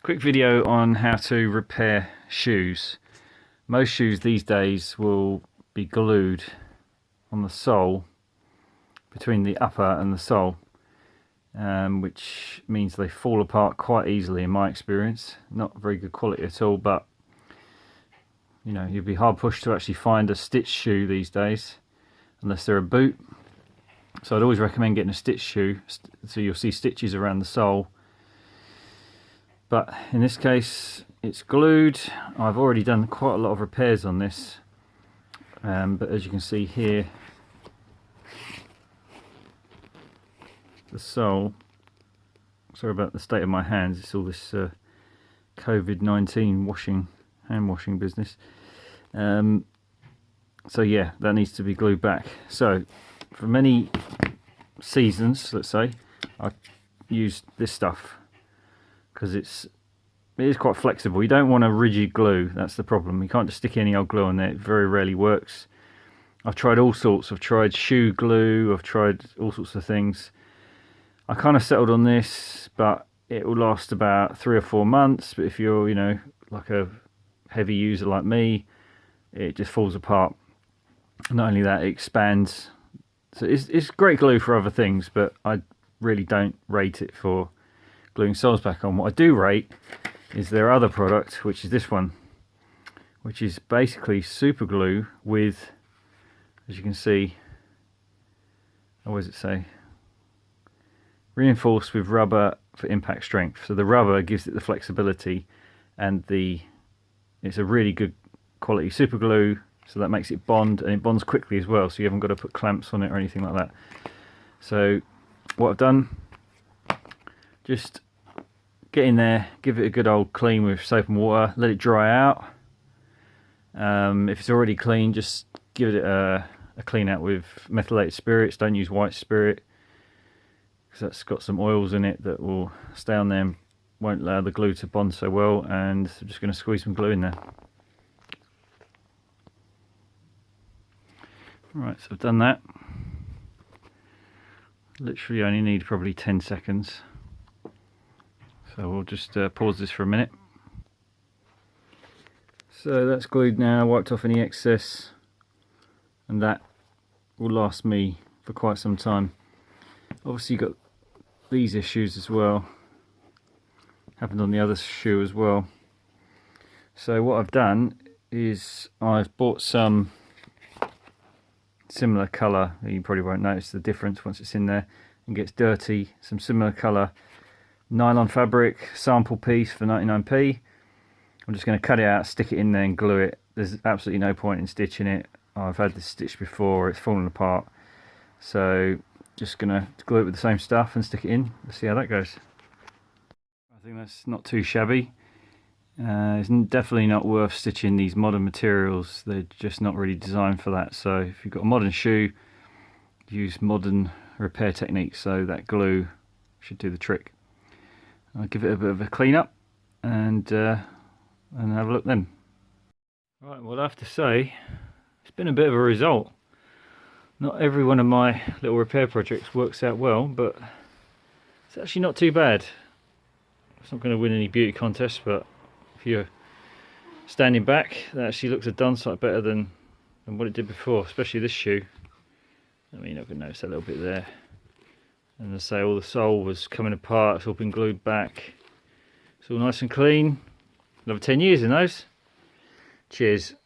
Quick video on how to repair shoes. Most shoes these days will be glued on the sole, between the upper and the sole, which means they fall apart quite easily in my experience. Not very good quality at all, but you know, you'd be hard pushed to actually find a stitched shoe these days unless they're a boot. So I'd always recommend getting a stitched shoe, so you'll see stitches around the sole. But in this case it's glued. I've already done quite a lot of repairs on this, but as you can see here, the sole, sorry about the state of my hands, it's all this COVID-19 hand washing business. So yeah, that needs to be glued back. So for many seasons, let's say, I used this stuff because it is quite flexible. You don't want a rigid glue, that's the problem. You can't just stick any old glue on there, it very rarely works. I've tried all sorts. I've tried shoe glue, I've tried all sorts of things. I kind of settled on this, but it will last about 3 or 4 months. But if you're, you know, like a heavy user like me, it just falls apart. Not only that, it expands. So it's great glue for other things, but I really don't rate it for gluing soles back on. What I do rate is their other product, which is this one, which is basically super glue with, as you can see, what does it say? Reinforced with rubber for impact strength. So the rubber gives it the flexibility, and it's a really good quality super glue, so that makes it bond, and it bonds quickly as well, so you haven't got to put clamps on it or anything like that. So what I've done, just get in there, give it a good old clean with soap and water, let it dry out. If it's already clean, just give it a clean out with methylated spirits. Don't use white spirit, because that's got some oils in it that will stay on there and won't allow the glue to bond so well. And I'm just going to squeeze some glue in there. Right, so I've done that. Literally only need probably 10 seconds. So we'll just pause this for a minute. So that's glued now, wiped off any excess, and that will last me for quite some time. Obviously you've got these issues as well, happened on the other shoe as well. So what I've done is I've bought some similar colour. You probably won't notice the difference once it's in there and gets dirty. Some similar colour nylon fabric sample piece for 99p. I'm just going to cut it out, stick it in there and glue it. There's absolutely no point in stitching it. I've had this stitched before, it's fallen apart. So just going to glue it with the same stuff and stick it in. Let's see how that goes. I think that's not too shabby. It's definitely not worth stitching these modern materials. They're just not really designed for that. So if you've got a modern shoe, use modern repair techniques, so that glue should do the trick. I'll give it a bit of a clean up and have a look then. Right, well, I have to say it's been a bit of a result. Not every one of my little repair projects works out well, but it's actually not too bad. It's not going to win any beauty contests, but if you're standing back, that actually looks a done sight better than what it did before, especially this shoe. I mean, you're not going to notice that little bit there. And as I say, all the sole was coming apart, it's all been glued back. It's all nice and clean. Another 10 years in those. Cheers.